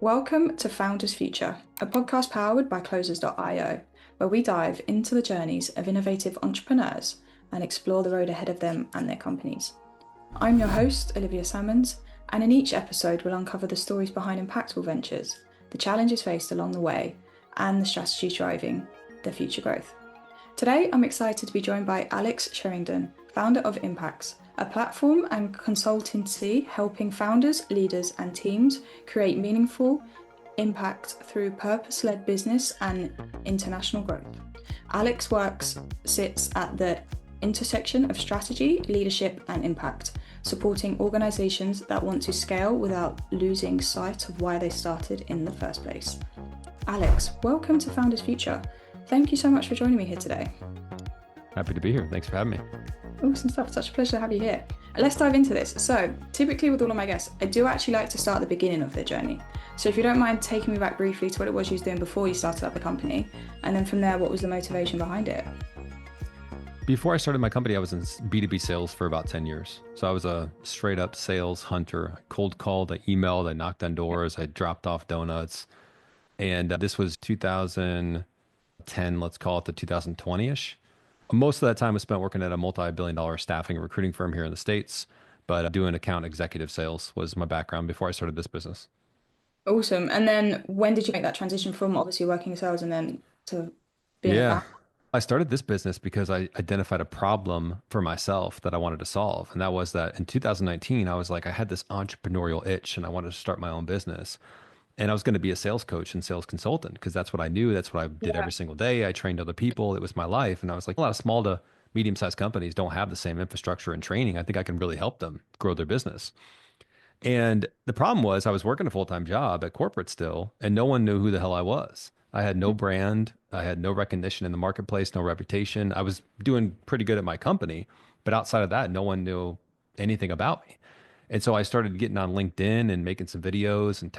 Welcome to Founders Future, a podcast powered by Closers.io, where we dive into the journeys of innovative entrepreneurs and explore the road ahead of them and their companies. I'm your host, Olivia Salmons, and in each episode we'll uncover the stories behind impactful ventures, the challenges faced along the way, and the strategies driving their future growth. Today, I'm excited to be joined by Alex Sheridan, founder of Impacts, a platform and consultancy helping founders, leaders, and teams create meaningful impact through purpose-led business and international growth. Alex sits at the intersection of strategy, leadership, and impact, supporting organizations that want to scale without losing sight of why they started in the first place. Alex, welcome to Founders Future. Thank you so much for joining me here today. Happy to be here. Thanks for having me. Awesome stuff. Such a pleasure to have you here. Let's dive into this. So typically with all of my guests, I do actually like to start at the beginning of their journey. So if you don't mind taking me back briefly to what it was you was doing before you started up the company, and then from there, what was the motivation behind it? Before I started my company, I was in B2B sales for about 10 years. So I was a straight up sales hunter. I cold called, I emailed, I knocked on doors, I dropped off donuts. And this was 2010, let's call it the 2020-ish. Most of that time was spent working at a multi-billion-dollar staffing and recruiting firm here in the States, but doing account executive sales was my background before I started this business. Awesome. And then when did you make that transition from obviously working in sales and then to being a Yeah. founder? I started this business because I identified a problem for myself that I wanted to solve. And that was that in 2019, I was like, I had this entrepreneurial itch and I wanted to start my own business. And I was going to be a sales coach and sales consultant because that's what I knew. That's what I did Yeah. every single day. I trained other people. It was my life. And I was like, a lot of small to medium sized companies don't have the same infrastructure and training. I think I can really help them grow their business. And the problem was I was working a full-time job at corporate still, and no one knew who the hell I was. I had no brand. I had no recognition in the marketplace, no reputation. I was doing pretty good at my company, but outside of that, no one knew anything about me. And so I started getting on LinkedIn and making some videos and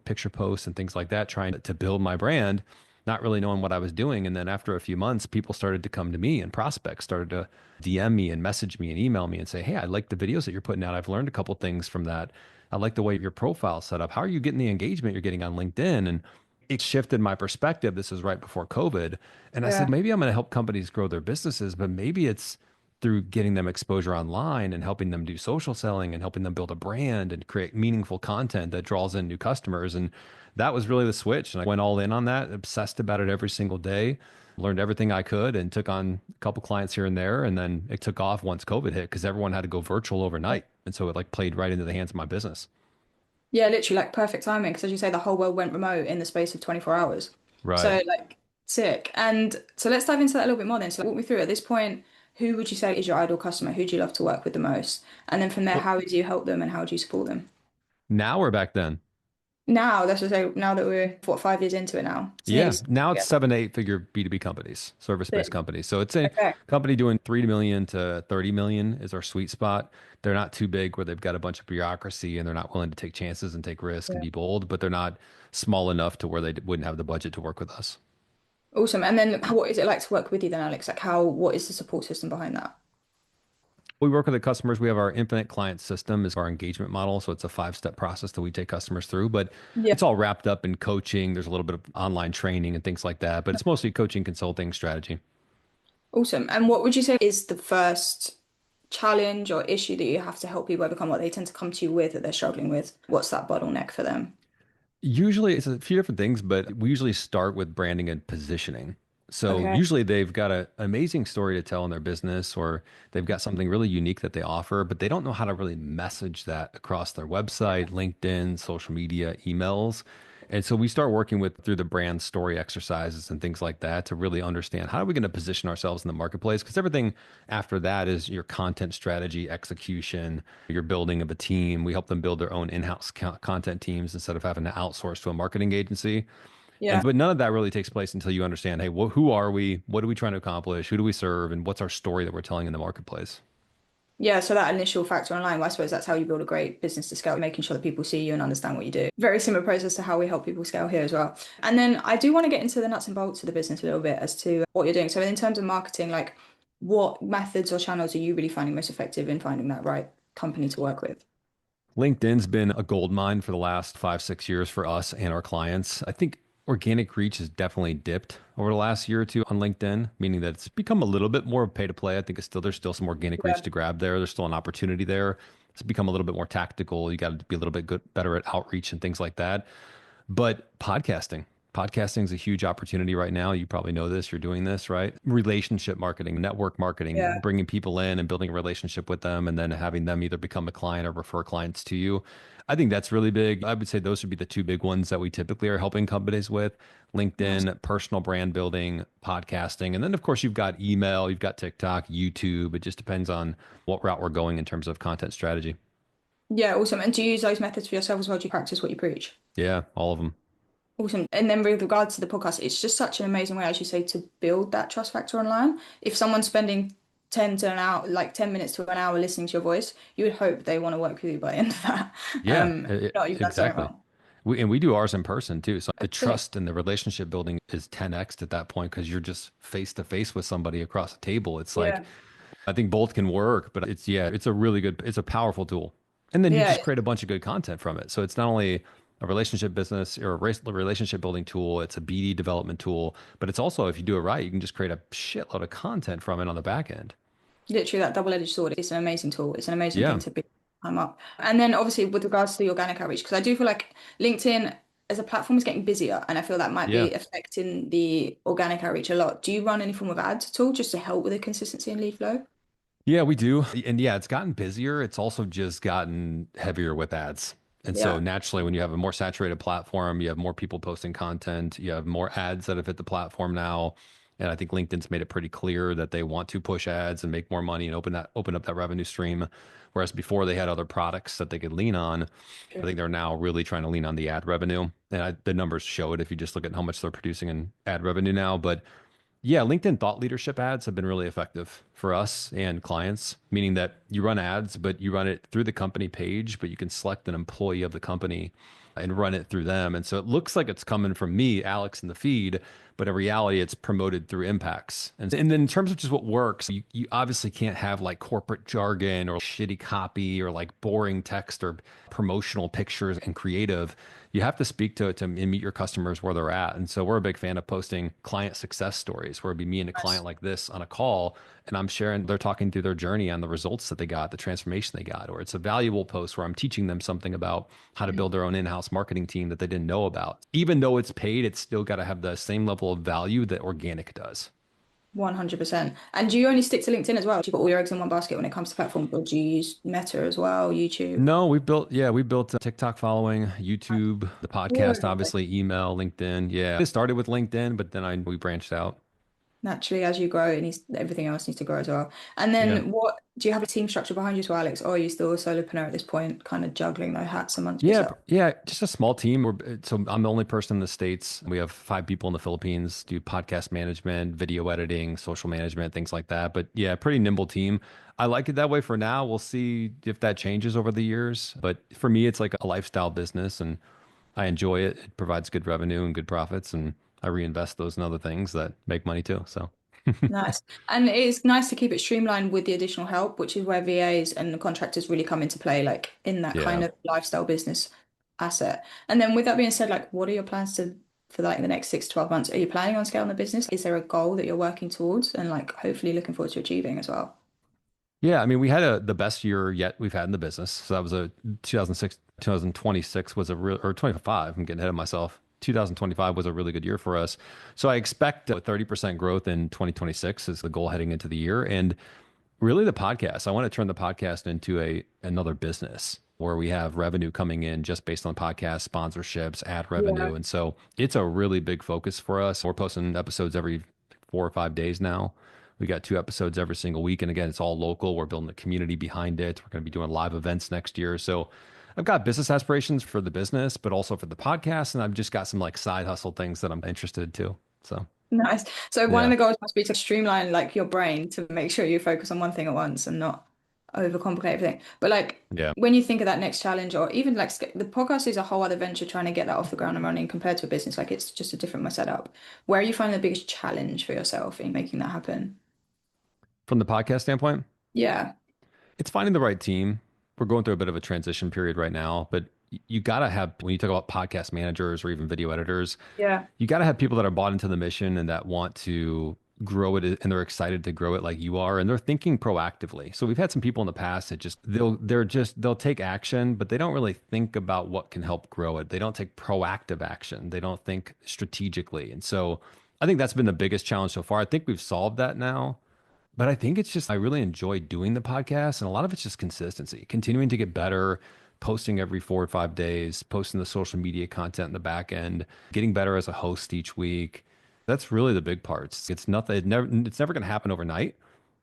picture posts and things like that, trying to build my brand, not really knowing what I was doing. And then after a few months, people started to come to me and prospects started to DM me and message me and email me and say, hey, I like the videos that you're putting out. I've learned a couple things from that. I like the way your profile set up. How are you getting the engagement you're getting on LinkedIn? And it shifted my perspective. This is right before COVID. And I said, Yeah. maybe I'm going to help companies grow their businesses, but maybe it's through getting them exposure online and helping them do social selling and helping them build a brand and create meaningful content that draws in new customers. And that was really the switch. And I went all in on that, obsessed about it every single day, learned everything I could and took on a couple clients here and there. And then it took off once COVID hit because everyone had to go virtual overnight. And so it like played right into the hands of my business. Yeah, literally like perfect timing because as you say, the whole world went remote in the space of 24 hours. Right. So like sick. And so let's dive into that a little bit more then. So like, walk me through at this point, who would you say is your ideal customer? Who do you love to work with the most? And then from there, Well, how would you help them and how would you support them? now or back then? Now, let's just say now that we're what 5 years into it now. It's nearly Yeah, six now it's years. 7 to 8 figure B2B companies, service-based Sick. companies. So it's a Okay. company doing 3 million to 30 million is our sweet spot. They're not too big where they've got a bunch of bureaucracy and they're not willing to take chances and take risks and Yeah. be bold, but they're not small enough to where they wouldn't have the budget to work with us. Awesome. And then what is it like to work with you then, Alex? Like what is the support system behind that? We work with the customers. We have our infinite client system is our engagement model. So it's a 5-step process that we take customers through, but Yeah. it's all wrapped up in coaching. There's a little bit of online training and things like that, but it's mostly coaching, consulting, strategy. Awesome. And what would you say is the first challenge or issue that you have to help people overcome what they tend to come to you with that they're struggling with? What's that bottleneck for them? Usually it's a few different things, but we usually start with branding and positioning. So Okay. usually they've got an amazing story to tell in their business, or they've got something really unique that they offer, but they don't know how to really message that across their website, LinkedIn, social media, emails. And so we start working with through the brand story exercises and things like that to really understand how are we going to position ourselves in the marketplace? Because everything after that is your content strategy, execution, your building of a team. We help them build their own in-house content teams instead of having to outsource to a marketing agency. And Yeah. but none of that really takes place until you understand, hey, who are we? What are we trying to accomplish? Who do we serve? And what's our story that we're telling in the marketplace? Yeah, so that initial factor online, well, I suppose that's how you build a great business to scale, making sure that people see you and understand what you do. Very similar process to how we help people scale here as well. And then I do want to get into the nuts and bolts of the business a little bit as to what you're doing. So in terms of marketing, like what methods or channels are you really finding most effective in finding that right company to work with? LinkedIn's been a gold mine for the last 5, 6 years for us and our clients. I think organic reach has definitely dipped over the last year or two on LinkedIn, meaning that it's become a little bit more pay to play. I think there's still some organic reach Yeah. to grab there. There's still an opportunity there. It's become a little bit more tactical. You got to be a little bit better at outreach and things like that. But podcasting is a huge opportunity right now. You probably know this. You're doing this, right? Relationship marketing, network marketing, Yeah. bringing people in and building a relationship with them, and then having them either become a client or refer clients to you. I think that's really big. I would say those would be the two big ones that we typically are helping companies with: Nice. LinkedIn, personal brand building, podcasting. And then, of course, you've got email, you've got TikTok, YouTube. It just depends on what route we're going in terms of content strategy. Yeah, awesome. And do you use those methods for yourself as well? Do you practice what you preach? Yeah, all of them. Awesome. And then with regards to the podcast, it's just such an amazing way, as you say, to build that trust factor online. If someone's spending 10 to an hour, like 10 minutes to an hour listening to your voice, you would hope they want to work with you by the end of that. Yeah, Not you've done something exactly. wrong. We do ours in person too. So the Brilliant. trust and the relationship building is 10x at that point because you're just face to face with somebody across a table. It's like Yeah. I think both can work, but it's a really good, it's a powerful tool. And then you Yeah, just create a bunch of good content from it. So it's not only a relationship business or a relationship building tool, it's a BD development tool, but it's also, if you do it right, you can just create a shitload of content from it on the back end. literally that double-edged sword. It's an amazing tool. It's an amazing thing Yeah. to be time up. And then obviously with regards to the organic outreach, because I do feel like LinkedIn as a platform is getting busier, and I feel that might Yeah. be affecting the organic outreach a lot. Do you run any form of ads at all just to help with the consistency and lead flow? Yeah, we do. And yeah, it's gotten busier. It's also just gotten heavier with ads. And so Yeah, naturally, when you have a more saturated platform, you have more people posting content, you have more ads that have hit the platform now. And I think LinkedIn's made it pretty clear that they want to push ads and make more money and open up that revenue stream. Whereas before they had other products that they could lean on. I true. think they're now really trying to lean on the ad revenue. And the numbers show it if you just look at how much they're producing in ad revenue now. But yeah, LinkedIn thought leadership ads have been really effective for us and clients, meaning that you run ads, but you run it through the company page, but you can select an employee of the company and run it through them. And so it looks like it's coming from me, Alex, in the feed, but in reality, it's promoted through impacts. And then in terms of just what works, you obviously can't have like corporate jargon or shitty copy or like boring text or promotional pictures and creative. You have to speak to meet your customers where they're at. And so we're a big fan of posting client success stories where it'd be me and a client Nice. like this on a call, and I'm sharing, they're talking through their journey on the results that they got, the transformation they got, or it's a valuable post where I'm teaching them something about how to build their own in-house marketing team that they didn't know about. Even though it's paid, it's still got to have the same level of value that organic does. 100%. And do you only stick to LinkedIn as well? Do you put all your eggs in one basket when it comes to platforms, or do you use Meta as well, YouTube? No, we built a TikTok following, YouTube, the podcast, Yeah. obviously, email, LinkedIn. Yeah. It started with LinkedIn, but then we branched out. Naturally, as you grow, everything else needs to grow as well. And Yeah. then what do you have a team structure behind you as well, Alex? Or are you still a solopreneur at this point, kind of juggling those hats amongst Yeah, yourself? yeah, just a small team. So I'm the only person in the States. We have 5 people in the Philippines, do podcast management, video editing, social management, things like that. But yeah, pretty nimble team. I like it that way for now. We'll see if that changes over the years. But for me, it's like a lifestyle business and I enjoy it. It provides good revenue and good profits, and I reinvest those in other things that make money too. So Nice. And it's nice to keep it streamlined with the additional help, which is where VAs and the contractors really come into play, like in that kind yeah. of lifestyle business asset. And then with that being said, like what are your plans to for like the next 6 to 12 months? Are you planning on scaling the business? Is there a goal that you're working towards and like hopefully looking forward to achieving as well? Yeah, I mean, we had the best year yet we've had in the business. So that was a 2006, 2026 was a real, or 25. I'm getting ahead of myself. 2025 was a really good year for us. So I expect 30% growth in 2026 is the goal heading into the year. And really the podcast, I want to turn the podcast into another business where we have revenue coming in just based on podcast sponsorships, ad Yeah. revenue. And so it's a really big focus for us. We're posting episodes every 4 or 5 days now. We got 2 episodes every single week. And again, it's all local. We're building a community behind it. We're going to be doing live events next year. So I've got business aspirations for the business, but also for the podcast. And I've just got some like side hustle things that I'm interested in too. So Nice. So one of yeah, the goals must be to streamline like your brain to make sure you focus on one thing at once and not overcomplicate everything. But like yeah. when you think of that next challenge, or even like the podcast is a whole other venture trying to get that off the ground and running compared to a business. Like it's just a different setup. Where are you finding the biggest challenge for yourself in making that happen? From the podcast standpoint, Yeah. it's finding the right team. we're going through a bit of a transition period right now, but you got to have, when you talk about podcast managers or even video editors, Yeah. you got to have people that are bought into the mission and that want to grow it and they're excited to grow it like you are and they're thinking proactively. So we've had some people in the past that just they'll take action, but they don't really think about what can help grow it. They don't take proactive action. They don't think strategically. And so I think that's been the biggest challenge so far. I think we've solved that now. But I think it's just, I really enjoy doing the podcast. And a lot of it's just consistency, continuing to get better, posting every 4 or 5 days, posting the social media content in the back end, getting better as a host each week. That's really the big parts. It's nothing, it's never going to happen overnight,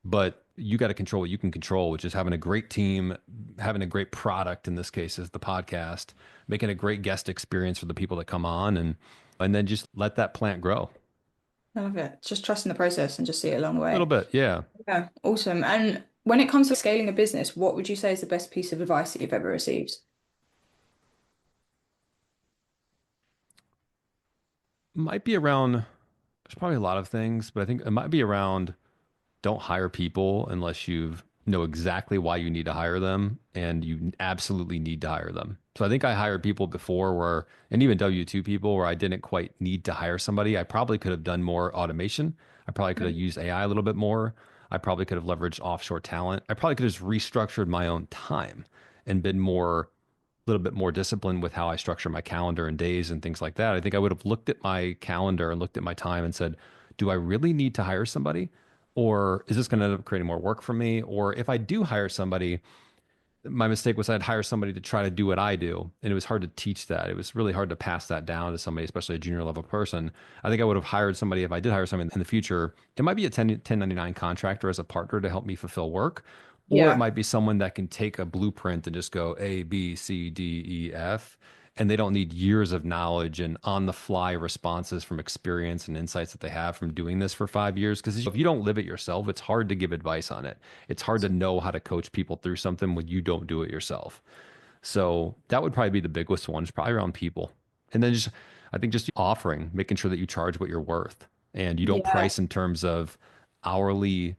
but you got to control what you can control, which is having a great team, having a great product. In this case, is the podcast, making a great guest experience for the people that come on and then just let that plant grow I love it. Just trust in the process and just see it along the a little way. bit. Yeah. Yeah, awesome. And when it comes to scaling a business, what would you say is the best piece of advice that you've ever received? Might be around, there's probably a lot of things, but I think it might be around don't hire people unless you know exactly why you need to hire them and you absolutely need to hire them. So I think I hired people before where, and even W-2 people where I didn't quite need to hire somebody. I probably could have done more automation. I probably could have used AI a little bit more. I probably could have leveraged offshore talent. I probably could have just restructured my own time and been more little bit more disciplined with how I structure my calendar and days and things like that. I think I would have looked at my calendar and looked at my time and said, do I really need to hire somebody? Or is this going to end up creating more work for me? Or if I do hire somebody, my mistake was I'd hire somebody to try to do what I do. And it was hard to teach that. It was really hard to pass that down to somebody, especially a junior level person. I think I would have hired somebody if I did hire somebody in the future. It might be a 1099 contractor as a partner to help me fulfill work. Or it Yeah, might be someone that can take a blueprint and just go A, B, C, D, E, F. And they don't need years of knowledge and on the fly responses from experience and insights that they have from doing this for 5 years. Because if you don't live it yourself, it's hard to give advice on it. It's hard to know how to coach people through something when you don't do it yourself. So that would probably be the biggest one, is probably around people. And then just, I think just offering, making sure that you charge what you're worth and you don't yeah. price in terms of hourly,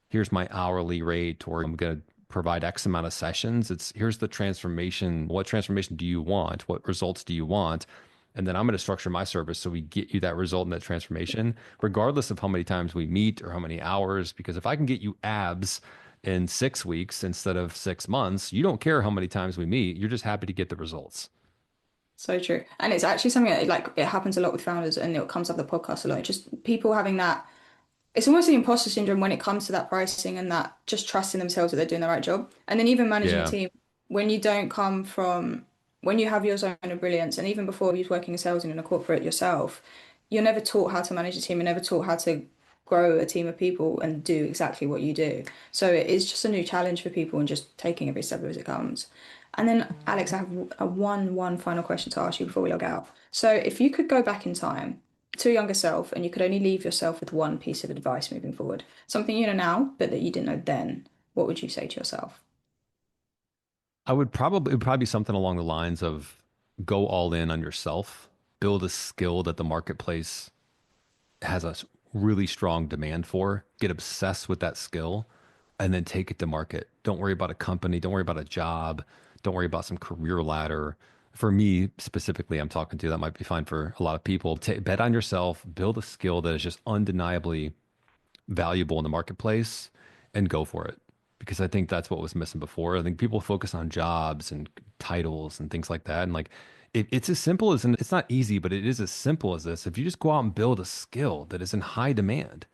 here's my hourly rate, or I'm going to provide X amount of sessions. It's here's the transformation. What transformation do you want? What results do you want? And then I'm going to structure my service so we get you that result in that transformation, regardless of how many times we meet or how many hours. Because if I can get you abs in 6 weeks instead of 6 months, you don't care how many times we meet. You're just happy to get the results. So true. And it's actually something that like it happens a lot with founders and it comes up the podcast a lot. Just people having that it's almost the imposter syndrome when it comes to that pricing and that just trusting themselves that they're doing the right job. And then even managing a Yeah. team when you don't come from when you have your zone of brilliance, and even before you was working in sales and in a corporate yourself, you're never taught how to manage a team. You're never taught how to grow a team of people and do exactly what you do. So it is just a new challenge for people and just taking every step as it comes. And then, Alex, I have a one final question to ask you before we log out. So if you could go back in time to your younger self and you could only leave yourself with one piece of advice moving forward, something you know now, but that you didn't know then, what would you say to yourself? It would probably be something along the lines of go all in on yourself, build a skill that the marketplace has a really strong demand for, get obsessed with that skill, and then take it to market. Don't worry about a company, don't worry about a job, don't worry about some career ladder. For me specifically, I'm talking to, that might be fine for a lot of people. Bet on yourself, build a skill that is just undeniably valuable in the marketplace and go for it. Because I think that's what was missing before. I think people focus on jobs and titles and things like that. And like, it's as simple as, and it's not easy, but it is as simple as this. If you just go out and build a skill that is in high demand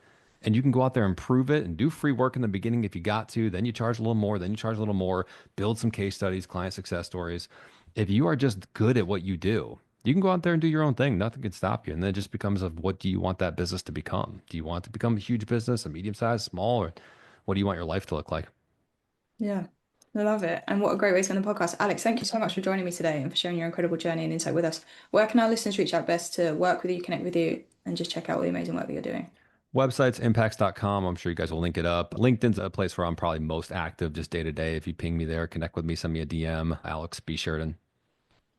and you can go out there and prove it and do free work in the beginning if you got to, then you charge a little more, then you charge a little more, build some case studies, client success stories. If you are just good at what you do, you can go out there and do your own thing. Nothing can stop you. And then it just becomes of what do you want that business to become? Do you want it to become a huge business, a medium size, small, or what do you want your life to look like? Yeah, I love it. And what a great way to end the podcast. Alex, thank you so much for joining me today and for sharing your incredible journey and insight with us. Where can our listeners reach out best to work with you, connect with you, and just check out all the amazing work that you're doing? Websites, impacts.com. I'm sure you guys will link it up. LinkedIn's a place where I'm probably most active just day to day. If you ping me there, connect with me, send me a DM, Alex B. Sheridan.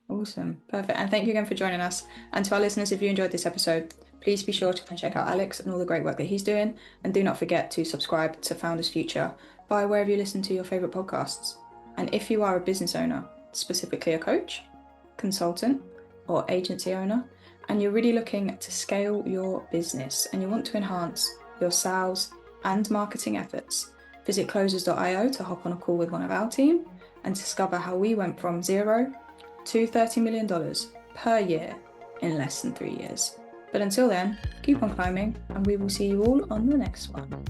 Awesome. Perfect. And thank you again for joining us. And to our listeners, if you enjoyed this episode, please be sure to check out Alex and all the great work that he's doing. And do not forget to subscribe to Founders Future by wherever you listen to your favorite podcasts. And if you are a business owner, specifically a coach, consultant, or agency owner, and you're really looking to scale your business and you want to enhance your sales and marketing efforts, visit closers.io to hop on a call with one of our team and discover how we went from $0 to $30 million per year in less than 3 years. But until then, keep on climbing, and we will see you all on the next one.